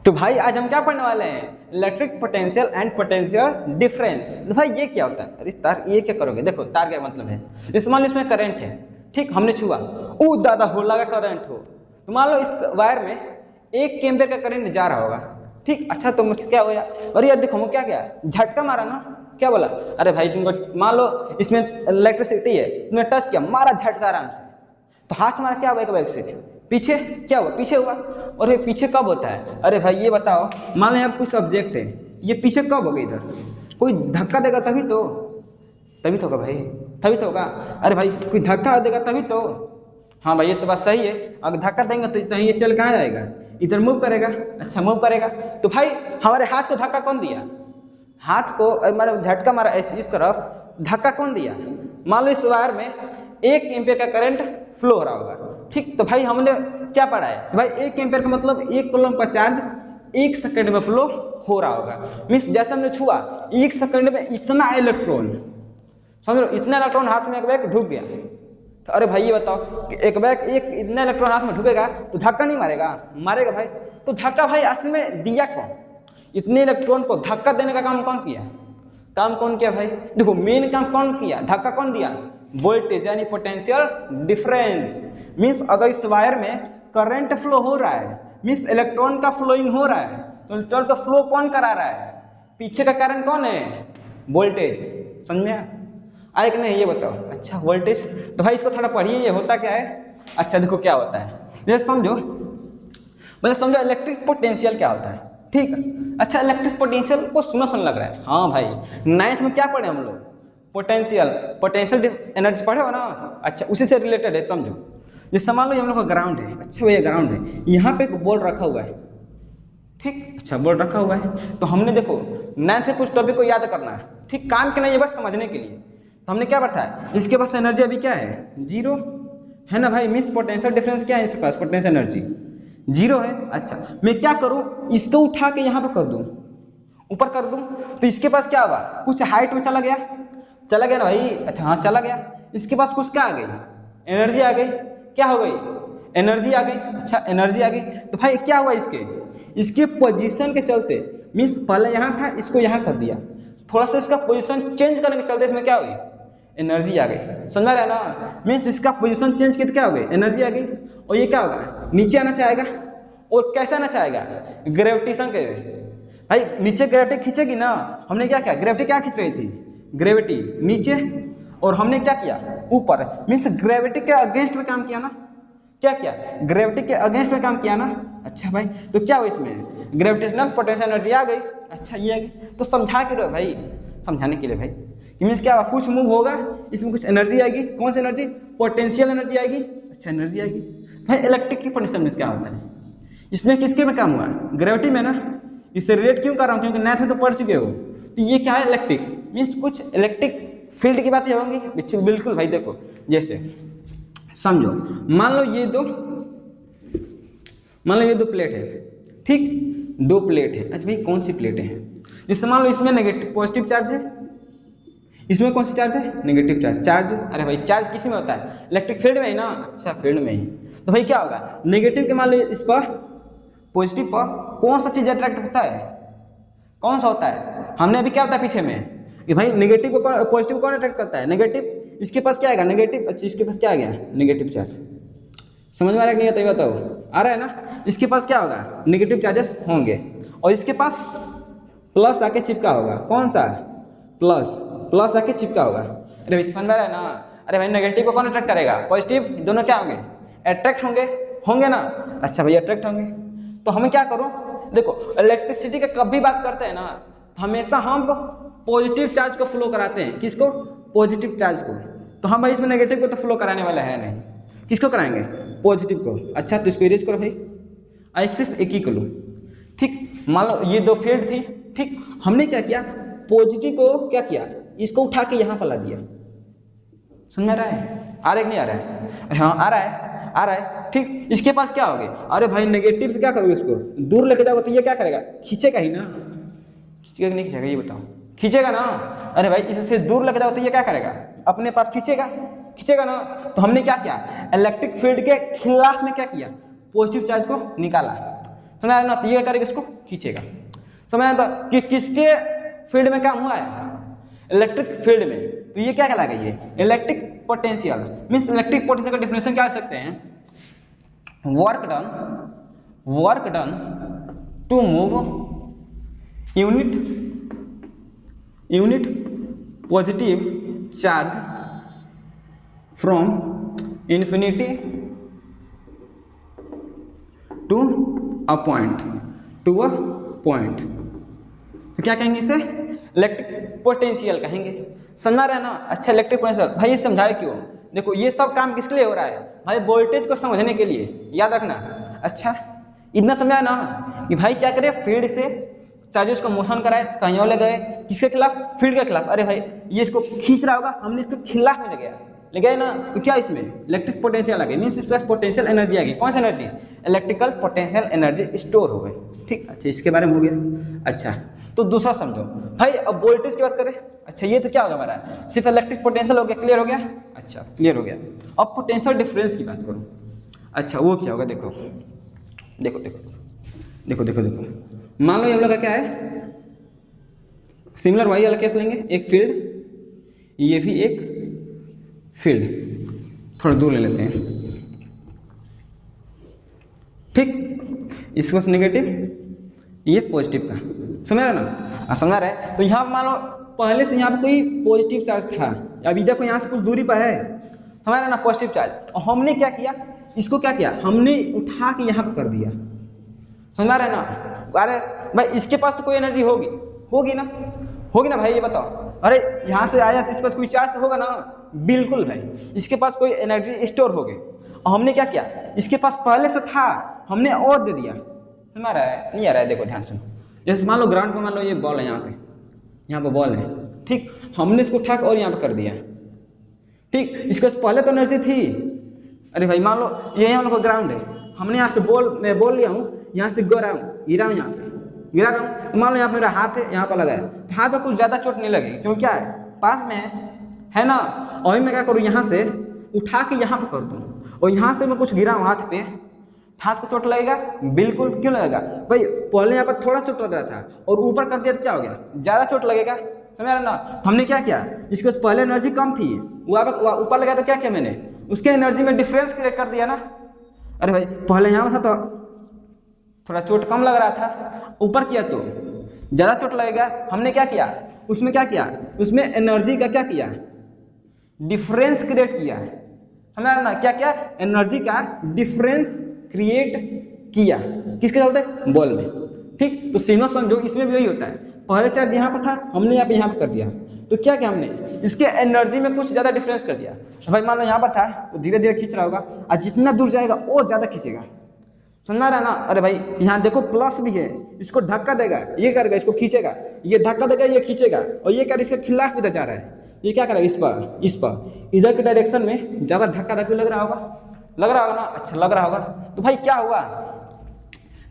तो भाई आज हम क्या पढ़ने वाले हैं, electric potential and potential difference. तो भाई ये क्या होता है, अरे तार ये क्या करोगे, देखो तार क्या मतलब है, इस मान लो इसमें करंट है, ठीक, हमने छुआ, ओ दादा हो लगा करंट हो, तो मान लो इस वायर में 1 एम्पीयर का करंट जा रहा होगा, ठीक, अच्छा तो मुझसे क्या होया, और यार देखो मैं क्या किया, झटका मारा ना, क्या बोला, अरे भाई तुमको मान लो इसमें इलेक्ट्रिसिटी है, तुमने टच किया, मारा झटका आराम से, तो हाथ हमारा क्या हुआ एक बैग से पीछे, क्या हुआ पीछे हुआ, और ये पीछे कब होता है, अरे भाई ये बताओ, मान लो यहाँ कुछ सब्जेक्ट है, ये पीछे कब होगा, इधर कोई धक्का देगा तभी तो होगा भाई, तभी तो होगा, अरे भाई कोई धक्का देगा तभी तो, हाँ भाई ये तो बात सही है, अगर धक्का देंगे तो ये चल कहाँ जाएगा, इधर मूव करेगा, अच्छा मूव करेगा, तो भाई हमारे हाथ को धक्का कौन दिया, हाथ को मतलब झटका मारा इस तरफ, धक्का कौन दिया, मान लो इस वायर में 1 एम्पीयर का करंट फ्लो हो रहा होगा, ठीक, तो भाई हमने क्या पढ़ा है, भाई 1 एम्पीयर का मतलब 1 कूलम का चार्ज 1 सेकंड में फ्लो हो रहा होगा, मीन्स जैसे हमने छुआ 1 सेकंड में इतना इलेक्ट्रॉन, समझ लो इतना इलेक्ट्रॉन हाथ में एक बैग ढुक गया, तो अरे भाई ये बताओ कि एक बैग इतना इलेक्ट्रॉन हाथ में ढुकेगा तो धक्का नहीं मारेगा, मारेगा भाई, तो धक्का भाई असल में दिया कौन, इतने इलेक्ट्रॉन को धक्का देने का काम कौन किया, काम कौन किया भाई, देखो मेन काम कौन किया, धक्का कौन दिया, वोल्टेज यानी पोटेंशियल डिफरेंस, मींस अगर इस वायर में करंट फ्लो हो रहा है, मींस इलेक्ट्रॉन का फ्लोइंग हो रहा है, तो इलेक्ट्रॉन का फ्लो कौन करा रहा है, पीछे का कारण कौन है, वोल्टेज, समझ में आए कि नहीं ये बताओ, अच्छा वोल्टेज, तो भाई इसको थोड़ा पढ़िए ये होता क्या है, अच्छा देखो क्या होता है, ये समझो, मतलब समझो इलेक्ट्रिक पोटेंशियल क्या होता है, ठीक है, अच्छा इलेक्ट्रिक पोटेंशियल को सुना लग रहा है, हाँ भाई 9th में क्या पढ़े हम लोग, पोटेंशियल एनर्जी पढ़े हो ना, अच्छा उसी से रिलेटेड है, समझो, जैसे मान लो हम लोग का ग्राउंड है, अच्छा भैया ग्राउंड है, यहाँ पे एक बॉल रखा हुआ है, ठीक, अच्छा बॉल रखा हुआ है, तो हमने देखो 9th में कुछ टॉपिक को याद करना है, ठीक, काम के नहीं है बस समझने के लिए, तो हमने क्या पढ़ा है, इसके पास एनर्जी अभी क्या है, 0 है ना भाई, मीन्स पोटेंशियल डिफरेंस क्या है इसके पास, पोटेंशियल एनर्जी 0 है, अच्छा मैं क्या करूं, इसको उठा के यहाँ पे कर दूं, ऊपर कर दूं, तो इसके पास क्या होगा, कुछ हाइट में चला गया ना भाई, अच्छा हाँ चला गया, इसके पास कुछ क्या आ गई, एनर्जी आ गई, क्या हो गई, एनर्जी आ गई, अच्छा एनर्जी आ गई, तो भाई क्या हुआ इसके पोजीशन के चलते, मीन्स पहले यहाँ था इसको यहाँ कर दिया, थोड़ा सा इसका पोजीशन चेंज करने के चलते इसमें क्या हुई, एनर्जी आ गई, समझ रहे ना, मीन्स इसका पोजीशन चेंज किया तो क्या हो गई, एनर्जी आ गई, और ये क्या होगा, नीचे आना चाहेगा, और कैसे आना चाहेगा, ग्रेविटेशन के, भाई नीचे ग्रेविटी खींचेगी ना, हमने क्या किया, ग्रेविटी क्या खींच रही थी, ग्रेविटी नीचे, और हमने क्या किया ऊपर, मीन्स ग्रेविटी के अगेंस्ट में काम किया ना, क्या किया, ग्रेविटी के अगेंस्ट में काम किया ना, अच्छा भाई तो क्या हुआ इसमें, ग्रेविटेशनल पोटेंशियल एनर्जी आ गई, अच्छा ये आ गई, तो समझा के रहो भाई, समझाने के लिए भाई, मीन्स क्या हुआ, कुछ मूव होगा इसमें कुछ एनर्जी आएगी, कौन सी एनर्जी, पोटेंशियल एनर्जी आएगी, अच्छा एनर्जी आएगी, भाई इलेक्ट्रिक की पोटेंशियल मीन्स क्या होता है, इसमें किसके में काम हुआ, ग्रेविटी में ना, इससे रिलेट क्यों कर रहा हूँ, क्योंकि 9th में तो पढ़ चुके हो, तो ये क्या है, इलेक्ट्रिक मीन्स कुछ इलेक्ट्रिक फील्ड की बातें होंगी, बिल्कुल भाई, देखो जैसे समझो, मान लो ये दो प्लेट है, ठीक, 2 प्लेट है, अच्छा भाई कौन सी प्लेट है, जैसे मान लो इसमें नेगेटिव पॉजिटिव चार्ज है, इसमें कौन सी चार्ज है, नेगेटिव चार्ज, अरे भाई चार्ज किसी में होता है, इलेक्ट्रिक फील्ड में ही ना, अच्छा फील्ड में ही, तो भाई क्या होगा, नेगेटिव के मान लो इस पर पॉजिटिव पर कौन सा चीज अट्रैक्ट होता है, कौन सा होता है, हमने अभी क्या होता है पीछे में कि भाई नेगेटिव को पॉजिटिव कौन अट्रैक्ट करता है, नेगेटिव, इसके पास क्या आएगा, नेगेटिव, अच्छा इसके पास क्या आ गया, नेगेटिव चार्ज, समझ में आ रहा है कि नहीं आता, बताओ आ रहा है ना, इसके पास क्या होगा, नेगेटिव चार्जेस होंगे, और इसके पास प्लस आके चिपका होगा, कौन सा, प्लस आके चिपका होगा, अरे भाई समझ में आ रहा है ना, अरे भाई नेगेटिव को कौन अट्रैक्ट करेगा, पॉजिटिव, दोनों क्या होंगे, अट्रैक्ट होंगे ना, अच्छा भाई अट्रैक्ट होंगे, तो हमें क्या करो, देखो इलेक्ट्रिसिटी का कभी बात करते हैं ना, हमेशा हम पॉजिटिव चार्ज को फ्लो कराते हैं, किसको, पॉजिटिव चार्ज को, तो हम भाई इसमें नेगेटिव को तो फ्लो कराने वाला है नहीं, किसको कराएंगे, पॉजिटिव को, अच्छा तो इसको इरेज करो भाई, आई सिर्फ एक ही को लो, ठीक, मान लो ये 2 फील्ड थी, ठीक, हमने क्या किया, पॉजिटिव को क्या किया, इसको उठा के यहाँ पर ला दिया, समझ में आ रहा है, आ रहा है नहीं आ रहा है, हाँ आ रहा है, ठीक, इसके पास क्या हो गया, अरे भाई नेगेटिव से क्या करोगे, इसको दूर लेके जाओगे तो ये क्या करेगा, खींचेगा ही ना, खींचेगा नहीं खींचेगा, ये बताओ, खींचेगा ना, अरे भाई इससे दूर लेके जाओ तो ये क्या करेगा, अपने पास खींचेगा ना, तो हमने क्या किया, इलेक्ट्रिक फील्ड के खिलाफ में क्या किया, पॉजिटिव चार्ज को निकाला, समझ आया ना। तो ये करेगा, इसको खींचेगा। समझ आया था कि किसके फील्ड में काम हुआ है, इलेक्ट्रिक फील्ड में। तो ये क्या कहलाएगा, ये electric potential. Means electric potential का डिफिनेशन क्या कर सकते हैं, work done to move unit positive charge from infinity to a point तो क्या कहेंगे इसे, इलेक्ट्रिक पोटेंशियल कहेंगे। समझा रहे हैं ना। अच्छा, इलेक्ट्रिक पोटेंशियल भाई ये समझाए क्यों, देखो ये सब काम किसके लिए हो रहा है भाई, वोल्टेज को समझने के लिए, याद रखना। अच्छा इतना समझा ना कि भाई क्या करे, फील्ड से चार्जेस को मोशन कराए, कहीं और ले गए, किसके खिलाफ, फील्ड के खिलाफ। अरे भाई ये इसको खींच रहा होगा, हमने इसको खिलाफ में ले गए ना, तो क्या इसमें इलेक्ट्रिक पोटेंशियल आ गई, मीन्स इसके पास पोटेंशियल एनर्जी आ गई। कौन सी energy, electrical potential energy store हो गई। ठीक, अच्छा इसके बारे में हो गया। अच्छा तो दूसरा समझो भाई, अब वोल्टेज की बात करें। अच्छा ये तो क्या होगा हमारा, सिर्फ इलेक्ट्रिक पोटेंशियल हो गया, क्लियर हो गया। अच्छा क्लियर हो गया। अब पोटेंशियल डिफरेंस की बात करो। अच्छा वो क्या होगा, देखो देखो देखो देखो देखो देखो, मान लो ये हम लोग का क्या है, सिमिलर वाई वाला केस लेंगे, एक फील्ड, ये भी एक फील्ड, थोड़ा दूर ले लेते हैं। ठीक, इसको नेगेटिव, ये पॉजिटिव का, समझ रहे ना, समझ रहे। तो यहाँ मान लो पहले से यहाँ पे कोई पॉजिटिव चार्ज था, अभी देखो यहाँ से कुछ दूरी पर है, समझ रहे ना, पॉजिटिव चार्ज, और हमने क्या किया, इसको क्या किया, हमने उठा के यहाँ पे कर दिया, समझ रहे ना। अरे भाई इसके पास तो कोई एनर्जी होगी ना भाई, ये बताओ। अरे यहाँ से आया तो इस पर कोई चार्ज तो होगा ना, बिल्कुल भाई, इसके पास कोई एनर्जी स्टोर हो गई, और हमने क्या किया, इसके पास पहले से था, हमने और दे दिया। समझ रहा है, नहीं आ रहा है, देखो ध्यान सुनो। जैसे मान लो ग्राउंड पर, मान लो ये बॉल है, यहाँ पे बॉल है, ठीक, हमने इसको उठा और यहाँ पे कर दिया। ठीक, इसके पास पहले तो एनर्जी थी। अरे भाई मान लो ये हम लोग का ग्राउंड है, हमने यहाँ से मैं बोल लिया हूँ, यहाँ से गिरा हूँ, यहाँ पे गिरा रहा हूँ, तो मान लो यहाँ मेरा हाथ है, यहाँ पर लगा है, तो हाथ पर कुछ ज़्यादा चोट नहीं लगेगी, क्यों, क्या है, पास में है ना। और मैं क्या करूँ, यहाँ से उठा के यहाँ पे कर दूँ, और यहाँ से मैं कुछ गिरा हूँ हाथ पे, हाथ को चोट लगेगा, बिल्कुल, क्यों लगेगा भाई, पहले यहाँ पर थोड़ा चोट लग रहा था, और ऊपर कर दिया तो क्या हो गया, ज़्यादा चोट लगेगा। समझ रहे ना। हमने क्या किया, इसके पहले एनर्जी कम थी, वो ऊपर लगा तो क्या किया मैंने, उसके एनर्जी में डिफरेंस क्रिएट कर दिया ना। अरे भाई पहले यहाँ था तो थोड़ा चोट कम लग रहा था, ऊपर किया तो ज़्यादा चोट लगेगा। हमने क्या किया, उसमें क्या किया, उसमें एनर्जी का क्या किया, डिफरेंस क्रिएट किया। समझ रहे ना, क्या क्या, एनर्जी का डिफरेंस क्रिएट किया, किसके चलते, बॉल में। ठीक, तो सिग्नल समझो, इसमें भी यही होता है, पहले चार्ज यहाँ पर था, हमने यहाँ पे कर दिया, तो क्या किया हमने, इसके एनर्जी में कुछ ज़्यादा डिफरेंस कर दिया। भाई मान लो यहाँ पर था, तो धीरे धीरे खींच रहा होगा, और जितना दूर जाएगा और ज़्यादा खींचेगा। समझ रहा है ना। अरे भाई यहाँ देखो प्लस भी है, इसको धक्का देगा, ये करेगा, इसको खींचेगा, ये धक्का देगा, ये खींचेगा, और ये कर इसके खिलाफ भी जा रहा है, ये क्या करेगा, इस पर इधर के डायरेक्शन में ज़्यादा धक्का धक्की लग रहा होगा ना। अच्छा लग रहा होगा, तो भाई क्या हुआ,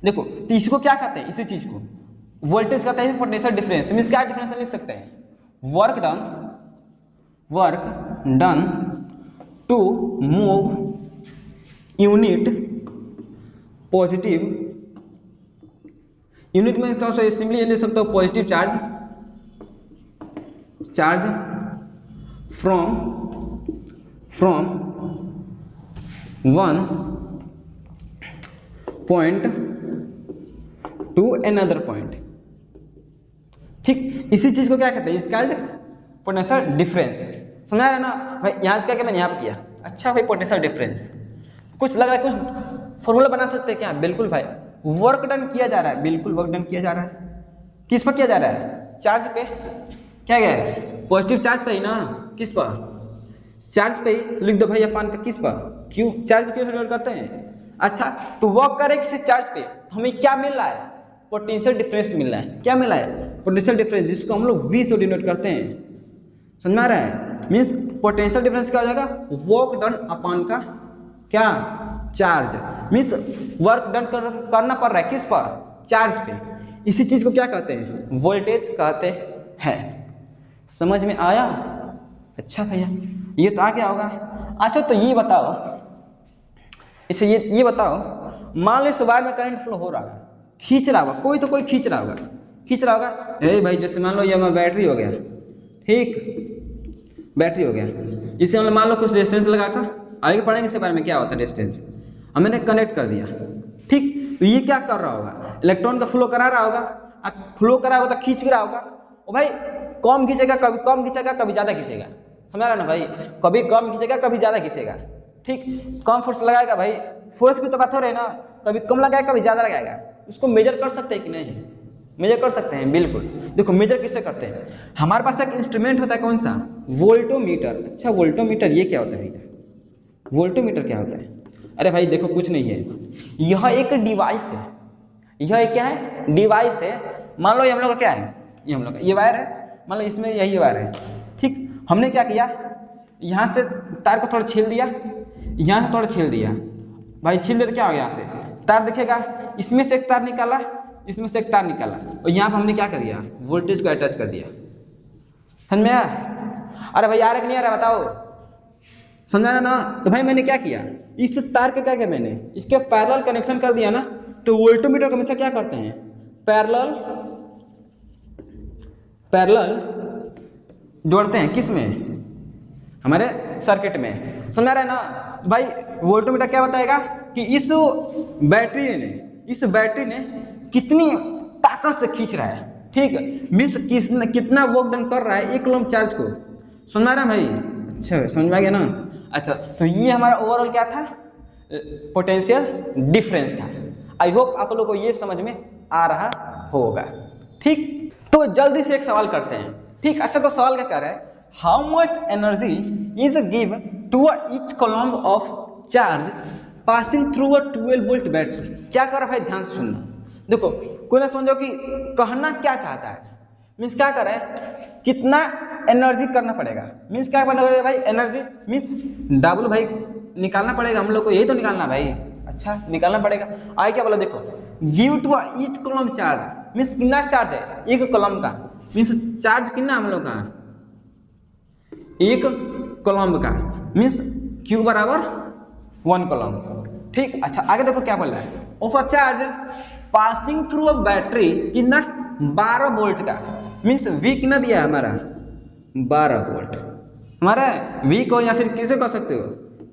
देखो, तो इसको क्या कहते हैं, इसी चीज को वोल्टेज कहते हैं, पोटेंशियल डिफरेंस। मींस क्या डिफरेंस लिख सकते हैं, work done to move unit positive, unit में क्या सिंपली लिख सकते हो, positive charge from one point to another point. ठीक, इसी चीज को क्या कहते हैं, इसका पोटेंशियल डिफरेंस। समझा रहे ना भाई, यहाँ से क्या मैंने यहाँ पे किया। अच्छा भाई पोटेंशियल डिफरेंस, कुछ लग रहा है, कुछ फॉर्मूला बना सकते हैं क्या, बिल्कुल भाई, वर्क डन किया जा रहा है, बिल्कुल वर्क डन किया जा रहा है, किस पर किया जा रहा है, चार्ज पे, क्या गया है, पॉजिटिव चार्ज पे ही ना, किस पर, चार्ज पे ही। लिख दो भाई अपान का किस पर, क्यों, चार्ज क्यों डिनोट करते हैं। अच्छा तो वर्क करे किसी चार्ज पे, तो हमें क्या मिल रहा है, पोटेंशियल डिफरेंस मिल रहा है। क्या मिला है, पोटेंशियल डिफरेंस, जिसको हम लोग V से डिनोट करते हैं। समझ में आ रहा है, मीन्स पोटेंशियल डिफरेंस क्या हो जाएगा, वर्क डन अपान का क्या, चार्ज, मीन्स वर्क डन करना पड़ रहा है किस पर, चार्ज पे। इसी चीज को क्या कहते हैं, वोल्टेज कहते हैं। समझ में आया। अच्छा भैया ये तो आ गया होगा। अच्छा तो ये बताओ, इसे ये बताओ, मान लो इस वायर में करंट फ्लो हो रहा है, खींच रहा होगा, कोई तो कोई खींच रहा होगा, खींच रहा होगा। अरे भाई जैसे मान लो ये हमारा बैटरी हो गया, ठीक, बैटरी हो गया, इसे मतलब मान लो कुछ रेजिस्टेंस लगा कर, आगे पढ़ेंगे इसके बारे में क्या होता है रेजिस्टेंस, हमने कनेक्ट कर दिया, ठीक। तो ये क्या कर रहा होगा, इलेक्ट्रॉन का फ्लो करा रहा होगा, फ्लो करा होगा तो खींच भी रहा होगा। और भाई कम खींचेगा, कभी कम खींचेगा, कभी ज्यादा खींचेगा, समझ रहा ना भाई, कभी कम खींचेगा, कभी ज्यादा खींचेगा, ठीक। कम फोर्स लगाएगा भाई, फोर्स की तो बात हो रही है ना, कभी कम लगाएगा, कभी ज्यादा लगाएगा, उसको मेजर कर सकते हैं कि नहीं, मेजर कर सकते हैं, बिल्कुल। देखो मेजर किससे करते हैं, हमारे पास एक इंस्ट्रूमेंट होता है, कौन सा, वोल्टोमीटर। अच्छा वोल्टोमीटर ये क्या होता है भैया, वोल्टोमीटर क्या होता है? अरे भाई देखो कुछ नहीं है, यह एक डिवाइस है, यह एक क्या है, डिवाइस है। मान लो ये हम लोग का क्या है, ये हम लोग का ये वायर है, मान लो इसमें यही वायर है, ठीक। हमने क्या किया, यहाँ से तार को थोड़ा छील दिया, यहाँ से थोड़ा छील दिया, भाई छील दिया तो क्या हो गया, यहाँ से तार दिखेगा, इसमें से एक तार निकाला, इसमें से एक तार निकाला, और यहाँ पर हमने क्या कर दिया, वोल्टेज को अटैच कर दिया, समझ में आया? अरे भाई आ रहा कि नहीं आ रहा बताओ, समझा ना? तो भाई मैंने क्या किया, इस तार के क्या किया मैंने, इसके पैरेलल कनेक्शन कर दिया ना। तो वोल्टोमीटर हमेशा क्या करते हैं, पैरेलल जोड़ते हैं, किस में, हमारे सर्किट में, समझ रहा है ना भाई। वोल्टोमीटर क्या बताएगा कि इस बैटरी ने कितनी ताकत से खींच रहा है, ठीक है, मीन्स कितना वर्क डन कर रहा है 1 कूलम चार्ज को, समझ रहा है भाई? अच्छा समझ में आ गया ना? अच्छा तो ये हमारा ओवरऑल क्या था, पोटेंशियल डिफरेंस था। आई होप आप लोगों को ये समझ में आ रहा होगा, ठीक। तो जल्दी से एक सवाल करते हैं, ठीक। अच्छा तो सवाल क्या कर रहा है, how much energy is give to each coulomb of charge passing through a 12 volt battery. क्या कर रहा है भाई, ध्यान से सुनना। देखो कोई ना समझो कि कहना क्या चाहता है, मीन्स क्या कर रहा है, कितना एनर्जी करना पड़ेगा, मीन्स क्या करना पड़ेगा भाई, एनर्जी मीन्स डब्ल्यू भाई निकालना पड़ेगा हम लोग को, यही तो निकालना भाई। अच्छा निकालना पड़ेगा, आगे क्या बोला देखो, give to each coulomb charge means कितना चार्ज है एक कॉलम का, मीन्स चार्ज कितना हम लोग का एक कॉलम का, मीन्स Q बराबर 1 कॉलम, ठीक। अच्छा आगे देखो क्या बोल रहा है, of a charge passing through a battery कितना 12 वोल्ट का, मीन्स V कितना दिया है हमारा 12 वोल्ट, हमारा V को या फिर किसे कह सकते हो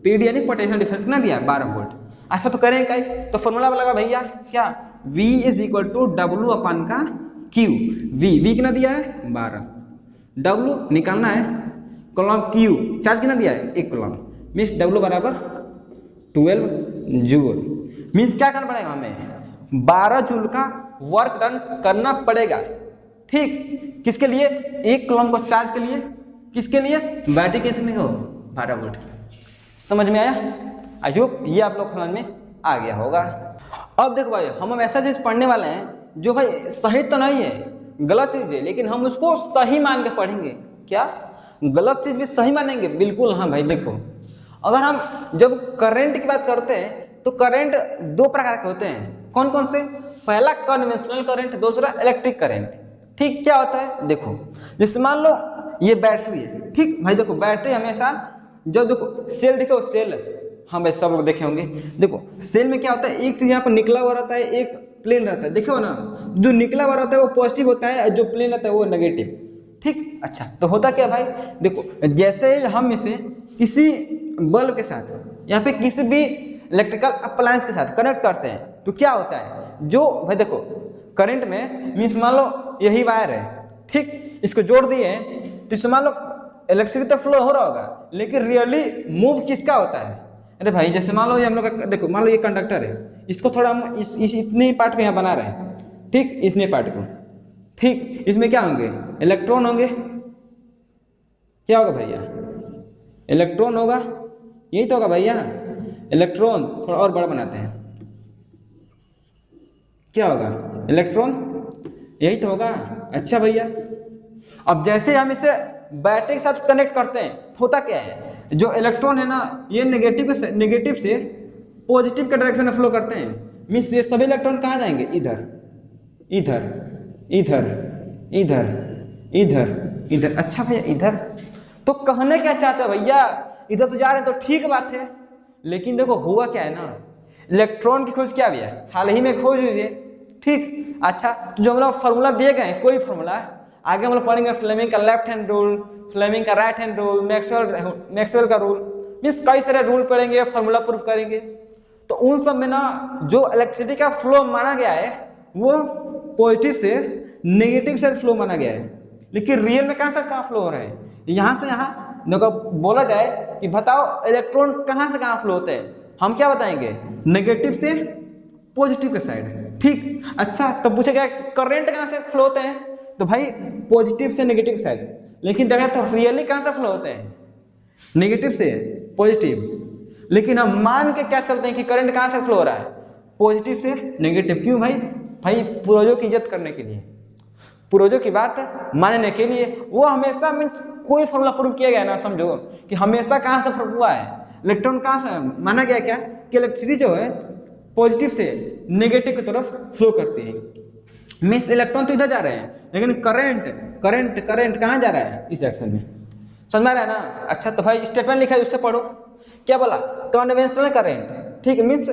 PD यानी पोटेंशियल डिफरेंस कितना दिया है 12 वोल्ट। अच्छा तो करें क्या, तो फॉर्मूला लगा भैया क्या, V is equal to W अपन का Q, V कितना दिया है 12, W निकालना है कॉलम Q, चार्ज कितना दिया है 1 कॉलम, मीन्स W बराबर 12 जूल, मीन्स क्या करना पड़ेगा हमें 12 जूल का वर्क डन करना पड़ेगा, ठीक। किसके लिए, 1 कॉलम को चार्ज के लिए, किसके लिए, बैटरी के लिए हो 12 वोल्ट। समझ में आया? आई होप ये आप लोग समझ में आ गया होगा। अब देखो भाई हम ऐसा चीज पढ़ने वाले हैं जो भाई सही तो नहीं है, गलत चीज है, लेकिन हम उसको सही मान के पढ़ेंगे। क्या गलत चीज भी सही मानेंगे? बिल्कुल हाँ भाई। देखो अगर हम जब करंट की बात करते हैं तो करंट 2 प्रकार के होते हैं, कौन कौन से, पहला कन्वेंशनल करंट, दूसरा इलेक्ट्रिक करंट, ठीक। क्या होता है देखो, जैसे मान लो ये बैटरी है, ठीक भाई। देखो बैटरी हमेशा जब देखो सेल देखो, सेल हाँ भाई सब लोग देखे होंगे। देखो सेल में क्या होता है, एक चीज यहाँ पर निकला हुआ रहता है, एक प्लेन रहता है, देखो ना, जो निकला हुआ रहता है वो पॉजिटिव होता है, जो प्लेन रहता है वो नेगेटिव, ठीक। अच्छा तो होता क्या भाई, देखो जैसे हम इसे किसी बल्ब के साथ या फिर किसी भी इलेक्ट्रिकल अप्लायंस के साथ कनेक्ट करते हैं तो क्या होता है, जो भाई देखो करंट में मीन्स मान लो यही वायर है, ठीक, इसको जोड़ दिए तो इससे मान लो इलेक्ट्रिसिटी तो फ्लो हो रहा होगा, लेकिन रियली मूव किसका होता है। अरे भाई जैसे मान लो ये हम लोग देखो, मान लो ये कंडक्टर है, इसको थोड़ा हम इतने पार्ट को यहाँ बना रहे हैं, ठीक, इतने पार्ट को, ठीक। इसमें क्या होंगे, इलेक्ट्रॉन होंगे, क्या होगा भैया, इलेक्ट्रॉन होगा, यही तो होगा भैया, इलेक्ट्रॉन। थोड़ा और बड़ा बनाते हैं, क्या होगा, इलेक्ट्रॉन, यही तो होगा। अच्छा भैया अब जैसे हम इसे बैटरी के साथ कनेक्ट करते हैं तो होता क्या है, जो इलेक्ट्रॉन है ना ये नेगेटिव से पॉजिटिव के डायरेक्शन में फ्लो करते हैं, मीन्स ये सभी इलेक्ट्रॉन कहाँ जाएंगे, इधर इधर इधर इधर इधर इधर। अच्छा भैया इधर, तो कहने क्या चाहते हो भैया, इधर तो जा रहे हैं तो ठीक बात है, लेकिन देखो हुआ क्या है ना, इलेक्ट्रॉन की खोज क्या हुई है, हाल ही में खोज हुई है, ठीक। अच्छा, तो जो हम लोग फॉर्मूला दिए गए कोई फॉर्मूला आगे हम लोग पढ़ेंगे, फ्लेमिंग का लेफ्ट हैंड रूल, फ्लेमिंग का राइट हैंड रूल, मैक्सवेल का रूल, मीन्स कई सारे रूल पढ़ेंगे, फॉर्मूला प्रूव करेंगे। तो उन सब में ना जो इलेक्ट्रिसिटी का फ्लो माना गया है वो पॉजिटिव से नेगेटिव से फ्लो माना गया है, लेकिन रियल में कहाँ से कहाँ फ्लो हो रहा है, यहाँ से यहाँ। देखो बोला जाए कि बताओ इलेक्ट्रॉन कहाँ से कहाँ फ्लो होते हैं, हम क्या बताएंगे, नेगेटिव से पॉजिटिव के साइड, ठीक। अच्छा, तो पूछेगा करंट कहाँ से फ्लो होते हैं, तो भाई पॉजिटिव से नेगेटिव साइड, लेकिन देखा तो रियली कहाँ से फ्लो होते हैं, नेगेटिव से पॉजिटिव। लेकिन हम मान के क्या चलते हैं कि करंट कहाँ से फ्लो हो रहा है, पॉजिटिव से नेगेटिव। क्यों भाई, भाई पूर्वजों की इज्जत करने के लिए, पूर्वजों की बात मानने के लिए। वो हमेशा मीन्स कोई फॉर्मूला प्रूव किया गया ना, समझो कि हमेशा कहाँ से प्रूव हुआ है, इलेक्ट्रॉन कहाँ से माना गया क्या कि इलेक्ट्रिसिटी जो है पॉजिटिव से नेगेटिव की तरफ फ्लो करती है। मीन्स इलेक्ट्रॉन तो इधर जा रहे हैं, लेकिन करंट करंट करंट कहाँ जा रहा है, इस डायरेक्शन में। समझ में आ रहा है ना। अच्छा, तो भाई स्टेटमेंट लिखा है उससे पढ़ो, क्या बोला, कन्वेंशनल करंट, ठीक। मीन्स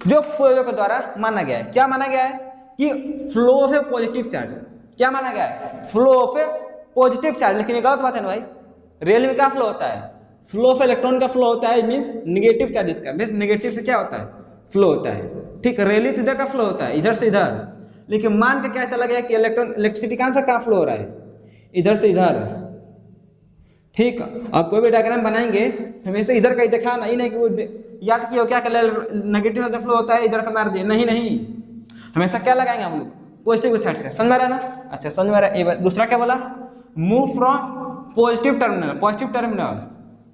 जो पूर्वजों के द्वारा माना गया है, क्या माना गया है कि flow of A positive charge, क्या माना गया है, flow of A positive charge. लेकिन ये गलत बात है ना भाई, रियल में क्या फ्लो होता है, फ्लो ऑफ इलेक्ट्रॉन का फ्लो होता है, मीन्स नेगेटिव चार्जेस का, मीन्स नेगेटिव से क्या होता है, फ्लो होता है, ठीक। रियली तो इधर का फ्लो होता है, इधर से इधर, लेकिन मान के क्या चला गया कि इलेक्ट्रिसिटी कहाँ से कहाँ फ्लो हो रहा है, इधर से इधर, ठीक। अब कोई भी डायग्राम बनाएंगे हमेशा इधर का ही दिखाना, ही नहीं कि वो याद किया क्या नेगेटिव से फ्लो होता है इधर का मार दिए, नहीं नहीं, हमेशा क्या लगाएंगे हम लोग, पॉजिटिव साइड से। समझ में आ रहा है ना। अच्छा, समझ में आ रहा है। दूसरा क्या बोला, move from positive terminal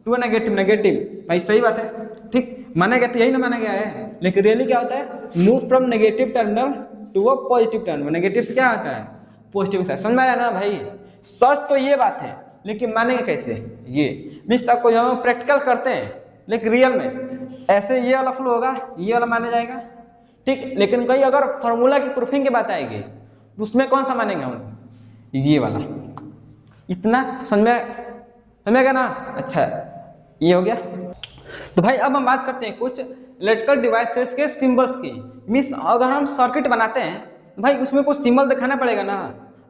to negative negative. भाई सही बात है, ठीक, माना गया तो यही ना माना गया है, लेकिन रियली क्या होता है, move from negative terminal to a positive terminal. Negative से क्या होता है, पॉजिटिव साइड। समझ में आ रहा है ना भाई। सच तो ये बात है, लेकिन मानेंगे कैसे, ये मीन्स आपको जब हम प्रैक्टिकल करते हैं, लेकिन रियल में ऐसे ये वाला फ्लो होगा, ये वाला माना जाएगा, ठीक। लेकिन कहीं अगर फॉर्मूला की प्रूफिंग की बात आएगी तो उसमें कौन सा मानेंगे हम लोग, ये वाला। इतना समझेगा ना। अच्छा, ये हो गया। तो भाई अब हम बात करते हैं कुछ इलेक्ट्रिकल डिवाइसेस के सिंबल्स की। मीन्स अगर हम सर्किट बनाते हैं तो भाई उसमें कुछ सिंबल दिखाना पड़ेगा ना।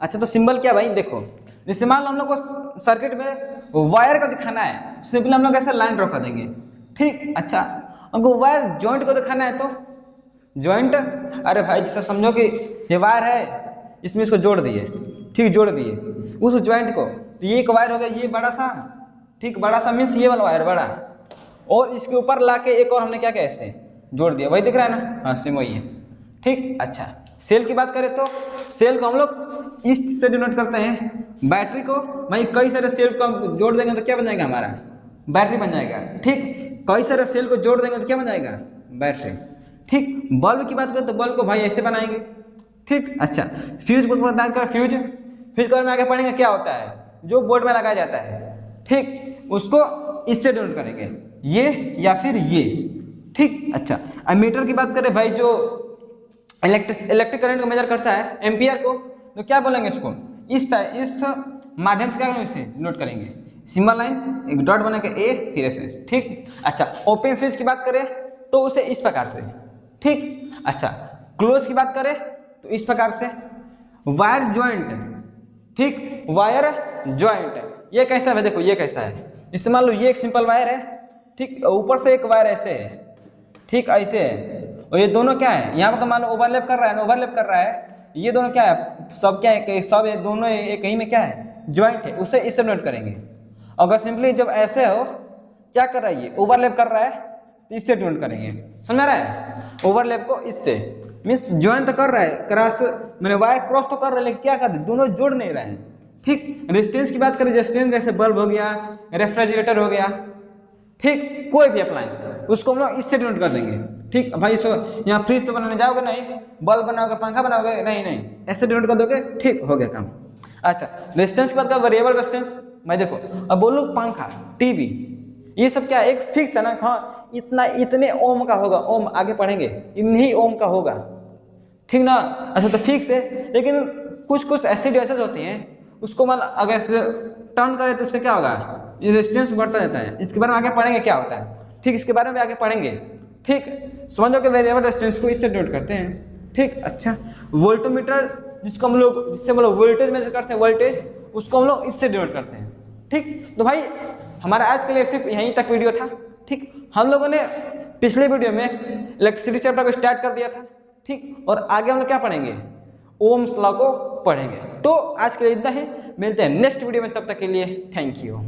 अच्छा, तो सिंबल क्या भाई, देखो जैसे मान लो हम लोग को सर्किट में वायर का दिखाना है, सिंपली हम लोग ऐसे लाइन ड्रॉ कर देंगे, ठीक। अच्छा, हमको वायर जॉइंट को दिखाना है तो जॉइंट, अरे भाई जैसे समझो कि ये वायर है, इसमें इसको जोड़ दिए, ठीक, जोड़ दिए उस जॉइंट को, तो ये एक वायर हो गया, ये बड़ा सा, ठीक, बड़ा सा मीन्स ये वाला वायर बड़ा, और इसके ऊपर लाके एक और हमने क्या किया, ऐसे जोड़ दिया, वही दिख रहा है ना, हाँ सेम वही है, ठीक। अच्छा, सेल की बात करें तो सेल को हम लोग इस से डिनोट करते हैं, बैटरी को भाई कई सारे सेल को हम जोड़ देंगे तो क्या बन जाएगा, हमारा बैटरी बन जाएगा, ठीक। कई सारे सेल को जोड़ देंगे तो क्या बन जाएगा, बैटरी, ठीक। बल्ब की बात करें तो बल्ब को भाई ऐसे बनाएंगे, ठीक। अच्छा, फ्यूज को बात कर, फ्यूज कलर में आगे पढ़ेंगे क्या होता है, जो बोर्ड में लगाया जाता है, ठीक, उसको इससे डिनोट करेंगे, ये या फिर ये, ठीक। अच्छा, एमीटर की बात करें भाई, जो इलेक्ट्रिक करंट को मेजर करता है, एम्पियर को, तो क्या बोलेंगे इसको, इस माध्यम से क्या करेंगे, इसे नोट करेंगे, सिंबल लाइन, एक डॉट बना के ए फिर एस, ठीक। अच्छा, ओपन स्विच की बात करें तो उसे इस प्रकार से, ठीक। अच्छा, क्लोज की बात करें तो इस प्रकार से, वायर ज्वाइंट, ठीक, वायर ज्वाइंट, ये कैसा है देखो, ये कैसा है, इससे मान लो ये एक सिंपल वायर है, ठीक, ऊपर से एक वायर ऐसे है, ठीक, ऐसे है, और ये दोनों क्या है, यहाँ पर तो मान लो ओवरलैप कर रहा है, ओवरलैप कर रहा है, ये दोनों क्या है, सब क्या है, सब ये दोनों एक ही में क्या है, ज्वाइंट है, उसे इससे नोट करेंगे। अगर सिंपली जब ऐसे हो, क्या कर रहा है, ये ओवरलैप कर रहा है, तो इससे नोट करेंगे। समझ रहा है, ओवरलैप को इससे, मीन्स ज्वाइंट तो कर रहा है, क्रॉस मैंने वायर क्रॉस तो कर रहा है, लेकिन क्या कर दोनों जोड़ नहीं रहे हैं, ठीक। रेजिस्टेंस की बात करें, रेजिस्टेंस जैसे बल्ब हो गया, रेफ्रिजरेटर हो गया, ठीक, कोई भी अप्लायंस, उसको हम लोग इससे डिनोट कर देंगे, ठीक। भाई सो यहाँ फ्रिज तो बनाने जाओगे नहीं, बल्ब बनाओगे, पंखा बनाओगे नहीं, नहीं ऐसे डिनोट कर दोगे, ठीक, हो गया काम। अच्छा, रेजिस्टेंस की बात करें, वेरिएबल रेजिस्टेंस, मैं देखो अब बोलूँ पंखा, टीवी, ये सब क्या है, एक फिक्स है ना, हाँ इतना इतने ओम का होगा, ओम आगे पढ़ेंगे, इन्हीं ओम का होगा, ठीक ना। अच्छा, तो फिक्स है, लेकिन कुछ कुछ ऐसी डिवाइसेस होती हैं, उसको मान अगर टर्न करें तो उसका क्या होगा, ये रेजिस्टेंस बढ़ता रहता है, इसके बारे में आगे पढ़ेंगे क्या होता है, ठीक, इसके बारे में आगे पढ़ेंगे, ठीक। समझो कि वेरिएबल रेजिस्टेंस को इससे डिनोट करते हैं, ठीक। अच्छा, वोल्टोमीटर जिसको हम लोग, जिससे हम लोग वोल्टेज मेजर करते हैं, वोल्टेज, उसको हम लोग इससे डिनोट करते हैं। ठीक, तो भाई हमारा आज के लिए सिर्फ यहीं तक वीडियो था। ठीक, हम लोगों ने पिछले वीडियो में इलेक्ट्रिसिटी चैप्टर को स्टार्ट कर दिया था। ठीक, और आगे हम लोग क्या पढ़ेंगे, ओम्स लॉ को पढ़ेंगे। तो आज के लिए इतना ही, मिलते हैं नेक्स्ट वीडियो में, तब तक के लिए थैंक यू।